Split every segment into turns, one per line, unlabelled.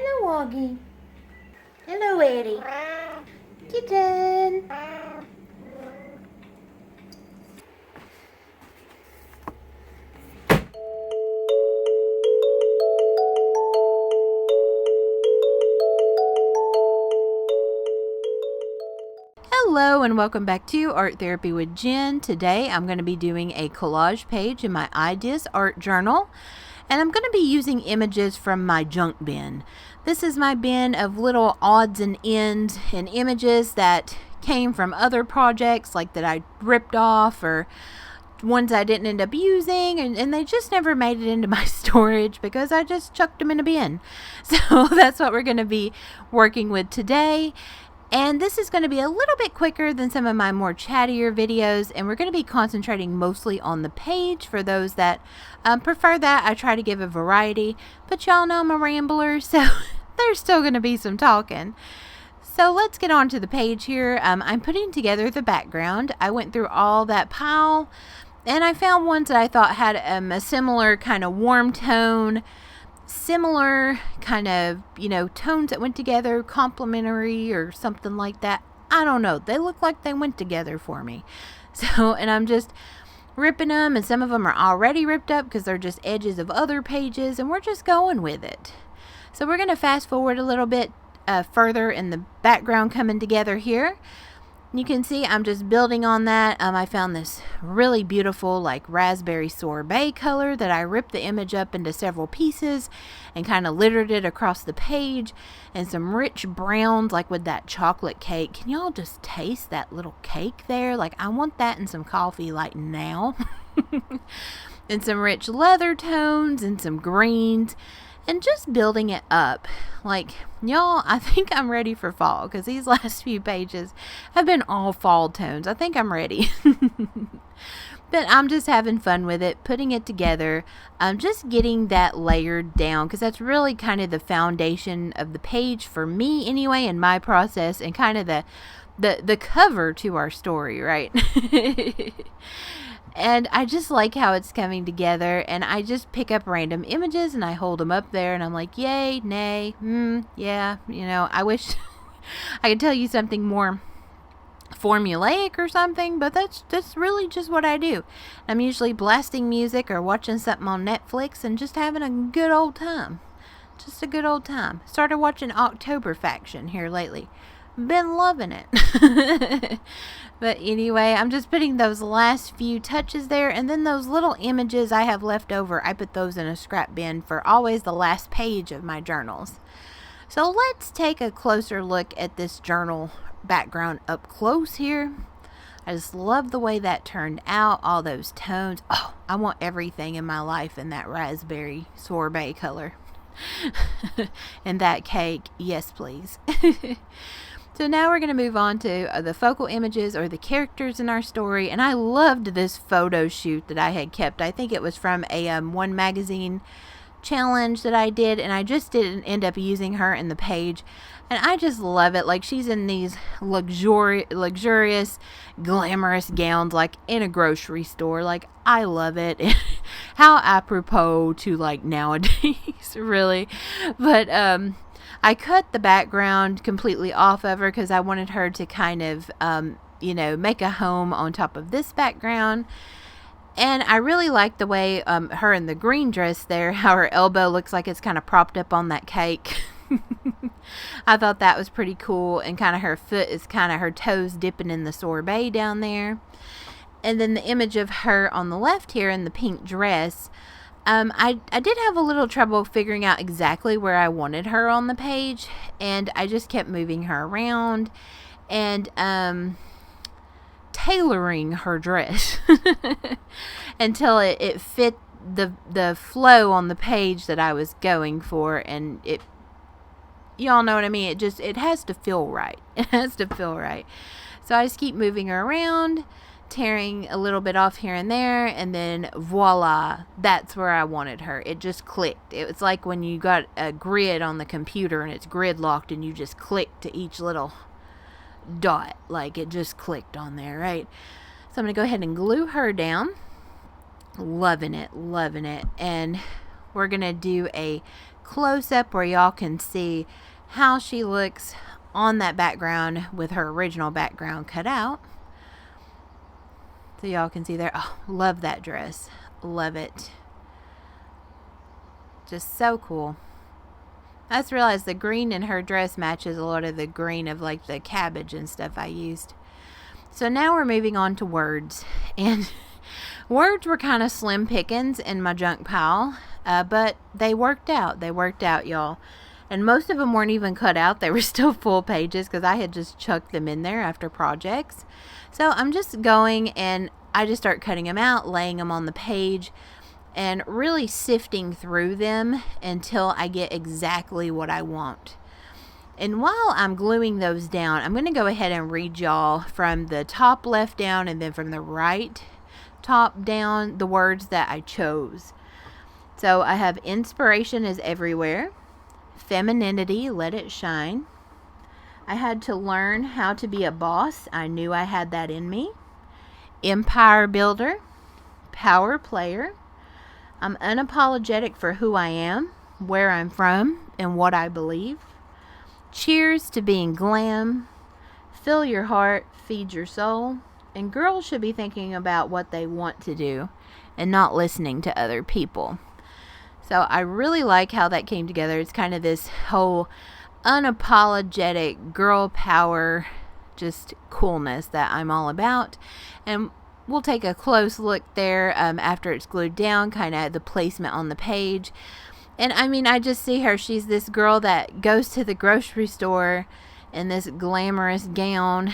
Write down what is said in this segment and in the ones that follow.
Hello, Woggy. Hello, Eddie. Kitten.
Hello and welcome back to Art Therapy with Jen. Today I'm going to be doing a collage page in my Ideas Art Journal, and I'm going to be using images from my junk bin. This is my bin of little odds and ends and images that came from other projects, like that I ripped off or ones I didn't end up using, and they just never made it into my storage because I just chucked them in a bin. So that's what we're going to be working with today. And this is going to be a little bit quicker than some of my more chattier videos, and we're going to be concentrating mostly on the page. For those that prefer that, I try to give a variety, but y'all know I'm a rambler, so there's still going to be some talking. So let's get on to the page here. I'm putting together the background. I went through all that pile, and I found ones that I thought had a similar kind of warm tone, similar kind of, tones that went together, complementary or something like that. I don't know. They look like they went together for me. So, and I'm just ripping them, and some of them are already ripped up because they're just edges of other pages, and we're just going with it. So we're going to fast forward a little bit further in the background coming together here. You can see I'm just building on that. I found this really beautiful like raspberry sorbet color that I ripped the image up into several pieces and kind of littered it across the page, and some rich browns like with that chocolate cake. Can y'all just taste that little cake there? Like, I want that in some coffee like now. And some rich leather tones and some greens, and just building it up. Like, y'all, I think I'm ready for fall because these last few pages have been all fall tones. I think I'm ready. But I'm just having fun with it, putting it together. I'm just getting that layered down because that's really kind of the foundation of the page for me anyway, in my process, and kind of the cover to our story, right? And I just like how it's coming together, and I just pick up random images and I hold them up there, and I'm like, yay, nay, yeah, I wish I could tell you something more formulaic or something, but that's really just what I do. I'm usually blasting music or watching something on Netflix and just having a good old time. Just a good old time. Started watching October Faction here lately. Been loving it. But anyway, I'm just putting those last few touches there, and then those little images I have left over, I put those in a scrap bin for always the last page of my journals. So let's take a closer look at this journal background up close here. I just love the way that turned out, all those tones. Oh, I want everything in my life in that raspberry sorbet color. And that cake, yes please. So now we're going to move on to the focal images or the characters in our story. And I loved this photo shoot that I had kept. I think it was from a One Magazine challenge that I did, and I just didn't end up using her in the page. And I just love it. Like, she's in these luxurious, glamorous gowns, like in a grocery store. Like, I love it. How apropos to like nowadays, really. But I cut the background completely off of her because I wanted her to kind of, make a home on top of this background. And I really like the way her in the green dress there, how her elbow looks like it's kind of propped up on that cake. I thought that was pretty cool. And kind of her foot is kind of her toes dipping in the sorbet down there. And then the image of her on the left here in the pink dress. I did have a little trouble figuring out exactly where I wanted her on the page, and I just kept moving her around and tailoring her dress until it fit the flow on the page that I was going for, and y'all know what I mean. It has to feel right. It has to feel right. So I just keep moving her around, tearing a little bit off here and there, and then voila, that's where I wanted her. It just clicked. It was like when you got a grid on the computer and it's grid locked and you just click to each little dot. Like, it just clicked on there, right? So I'm going to go ahead and glue her down. Loving it, loving it. And we're going to do a close up where y'all can see how she looks on that background with her original background cut out. So y'all can see there. Oh, love that dress. Love it. Just so cool. I just realized the green in her dress matches a lot of the green of like the cabbage and stuff I used. So now we're moving on to words. And words were kind of slim pickings in my junk pile. But they worked out. They worked out, y'all. And most of them weren't even cut out. They were still full pages because I had just chucked them in there after projects. So I'm just going and I just start cutting them out, laying them on the page, and really sifting through them until I get exactly what I want. And while I'm gluing those down, I'm going to go ahead and read y'all from the top left down and then from the right top down the words that I chose. So I have inspiration is everywhere. Femininity, let it shine. I had to learn how to be a boss. I knew I had that in me. Empire builder. Power player. I'm unapologetic for who I am, where I'm from, and what I believe. Cheers to being glam. Fill your heart, feed your soul. And girls should be thinking about what they want to do and not listening to other people. So I really like how that came together. It's kind of this whole unapologetic girl power, just coolness that I'm all about. And we'll take a close look there after it's glued down, kind of the placement on the page. And I mean, I just see her. She's this girl that goes to the grocery store in this glamorous gown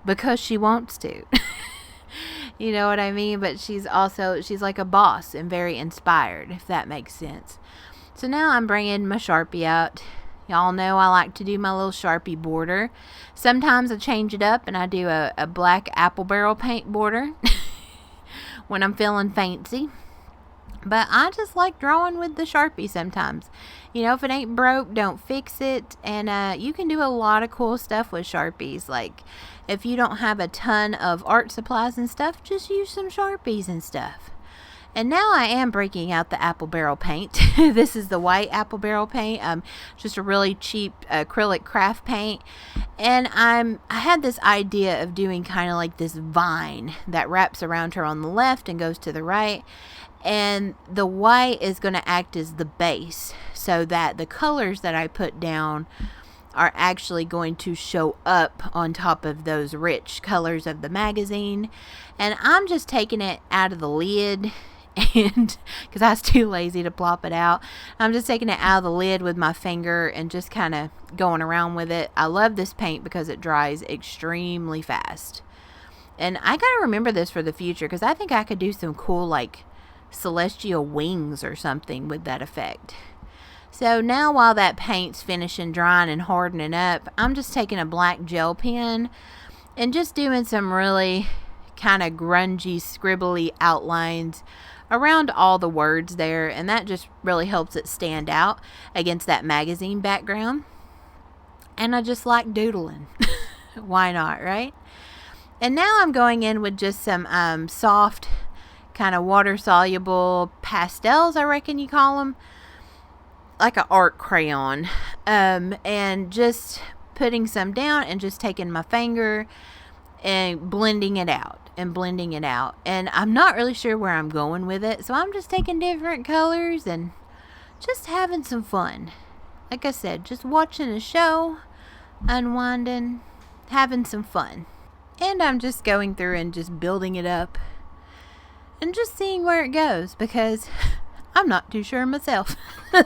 because she wants to. You know what I mean? But she's like a boss and very inspired, if that makes sense. So now I'm bringing my Sharpie out. Y'all know I like to do my little Sharpie border. Sometimes I change it up and I do a black apple barrel paint border when I'm feeling fancy. But I just like drawing with the Sharpie sometimes. You know, if it ain't broke, don't fix it. And you can do a lot of cool stuff with Sharpies. Like, if you don't have a ton of art supplies and stuff, just use some Sharpies and stuff. And now I am breaking out the apple barrel paint. This is the white apple barrel paint. Just a really cheap acrylic craft paint. And I had this idea of doing kind of like this vine that wraps around her on the left and goes to the right. And the white is going to act as the base so that the colors that I put down are actually going to show up on top of those rich colors of the magazine. And I'm just taking it out of the lid, and because I was too lazy to plop it out, I'm just taking it out of the lid with my finger and just kind of going around with it. I love this paint because it dries extremely fast. And I gotta remember this for the future because I think I could do some cool like celestial wings or something with that effect. So now while that paint's finishing drying and hardening up, I'm just taking a black gel pen and just doing some really kind of grungy, scribbly outlines around all the words there, and that just really helps it stand out against that magazine background. And I just like doodling. Why not, right? And now I'm going in with just some soft kind of water soluble pastels, I reckon you call them, like an art crayon, and just putting some down and just taking my finger and blending it out. And I'm not really sure where I'm going with it, so I'm just taking different colors and just having some fun. Like I said, just watching a show, unwinding, having some fun. And I'm just going through and just building it up and just seeing where it goes because I'm not too sure myself. So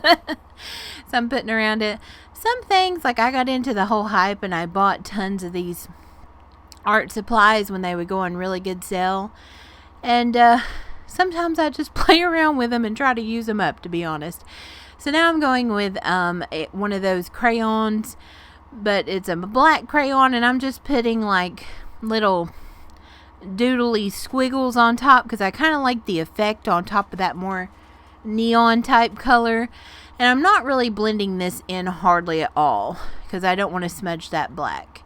I'm putting around it. Some things, like I got into the whole hype and I bought tons of these art supplies when they would go on really good sale. And sometimes I just play around with them and try to use them up, to be honest. So now I'm going with one of those crayons, but it's a black crayon, and I'm just putting like little doodly squiggles on top because I kind of like the effect on top of that more neon type color. And I'm not really blending this in hardly at all because I don't want to smudge that black.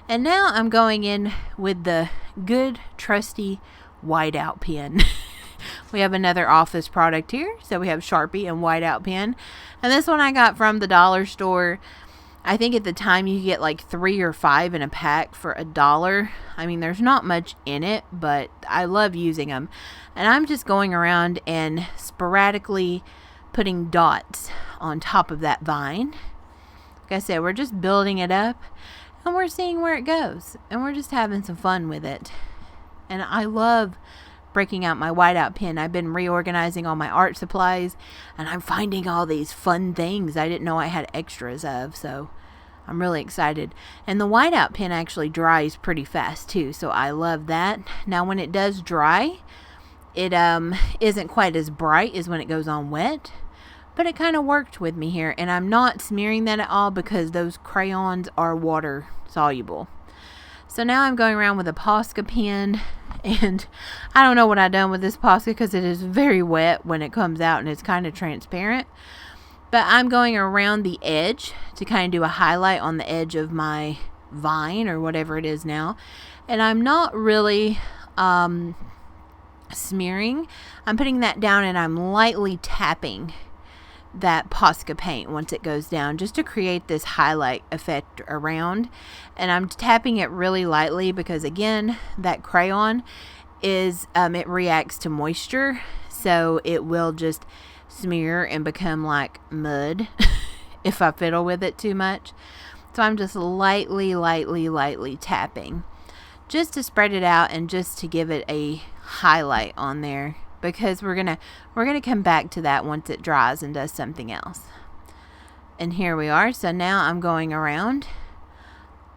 And now I'm going in with the good trusty whiteout pen. We have another office product here. So we have Sharpie and whiteout pen. And this one I got from the dollar store. I think at the time you get like 3 or 5 in a pack for $1. I mean, there's not much in it, but I love using them. And I'm just going around and sporadically putting dots on top of that vine. Like I said, we're just building it up and we're seeing where it goes. And we're just having some fun with it. And I love breaking out my whiteout pen. I've been reorganizing all my art supplies and I'm finding all these fun things I didn't know I had extras of, so I'm really excited. And the whiteout pen actually dries pretty fast too, so I love that. Now when it does dry, it isn't quite as bright as when it goes on wet, but it kind of worked with me here, and I'm not smearing that at all because those crayons are water soluble. So now I'm going around with a Posca pen, and I don't know what I've done with this Posca because it is very wet when it comes out and it's kind of transparent. But I'm going around the edge to kind of do a highlight on the edge of my vine or whatever it is now. And I'm not really smearing. I'm putting that down and I'm lightly tapping that Posca paint once it goes down just to create this highlight effect around. And I'm tapping it really lightly because again, that crayon is it reacts to moisture, so it will just smear and become like mud if I fiddle with it too much. So I'm just lightly tapping just to spread it out and just to give it a highlight on there, because we're gonna come back to that once it dries and does something else. And here we are. So now I'm going around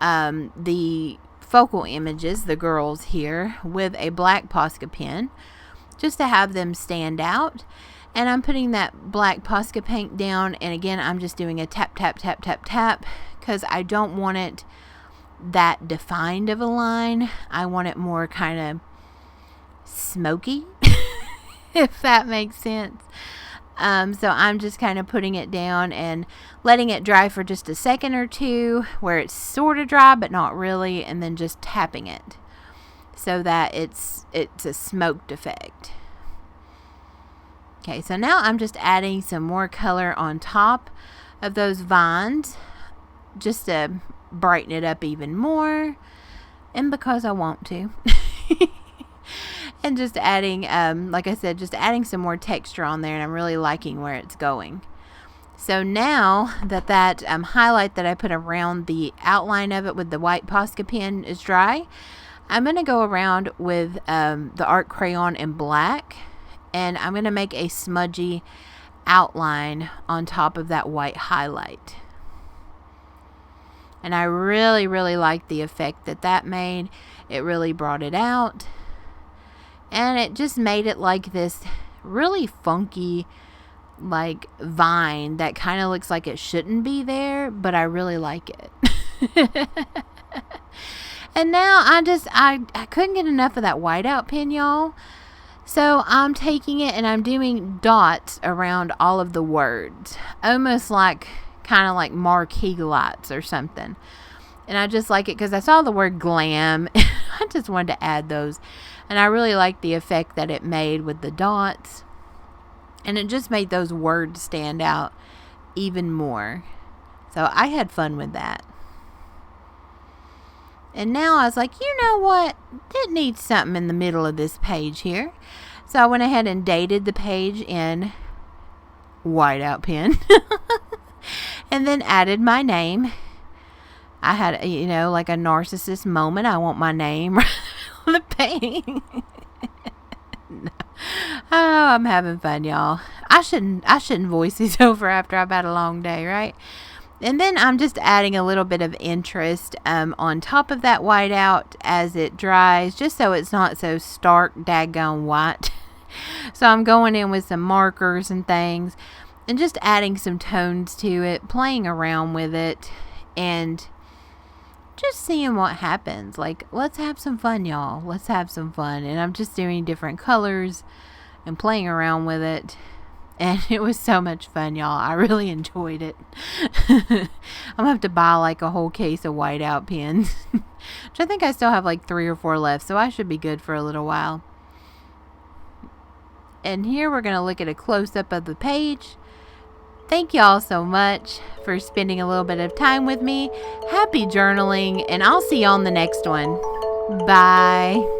the focal images, the girls here, with a black Posca pen just to have them stand out. And I'm putting that black Posca paint down, and again I'm just doing a tap because I don't want it that defined of a line. I want it more kind of smoky if that makes sense. So I'm just kind of putting it down and letting it dry for just a second or two where it's sort of dry but not really, and then just tapping it so that it's a smoked effect. Okay, so now I'm just adding some more color on top of those vines just to brighten it up even more, and because I want to. And just adding, like I said, just adding some more texture on there, and I'm really liking where it's going. So now that highlight that I put around the outline of it with the white Posca pen is dry, I'm going to go around with the art crayon in black, and I'm going to make a smudgy outline on top of that white highlight. And I really like the effect that made. It really brought it out. And it just made it like this really funky like vine that kind of looks like it shouldn't be there, but I really like it. And now I couldn't get enough of that whiteout pen, y'all. So I'm taking it and I'm doing dots around all of the words, almost like kind of like marquee lights or something. And I just like it because I saw the word glam. I just wanted to add those. And I really like the effect that it made with the dots. And it just made those words stand out even more. So I had fun with that. And now I was like, you know what? It needs something in the middle of this page here. So I went ahead and dated the page in whiteout pen. And then added my name. I had, like a narcissist moment. I want my name on the page. No. Oh, I'm having fun, y'all. I shouldn't voice these over after I've had a long day, right? And then I'm just adding a little bit of interest on top of that whiteout as it dries, just so it's not so stark daggone white. So I'm going in with some markers and things and just adding some tones to it, playing around with it, and just seeing what happens. Like, let's have some fun, y'all. Let's have some fun. And I'm just doing different colors and playing around with it. And it was so much fun, y'all. I really enjoyed it. I'm going to have to buy like a whole case of whiteout pens. Which I think I still have like 3 or 4 left. So I should be good for a little while. And here we're going to look at a close-up of the page. Thank y'all so much for spending a little bit of time with me. Happy journaling, and I'll see you on the next one. Bye.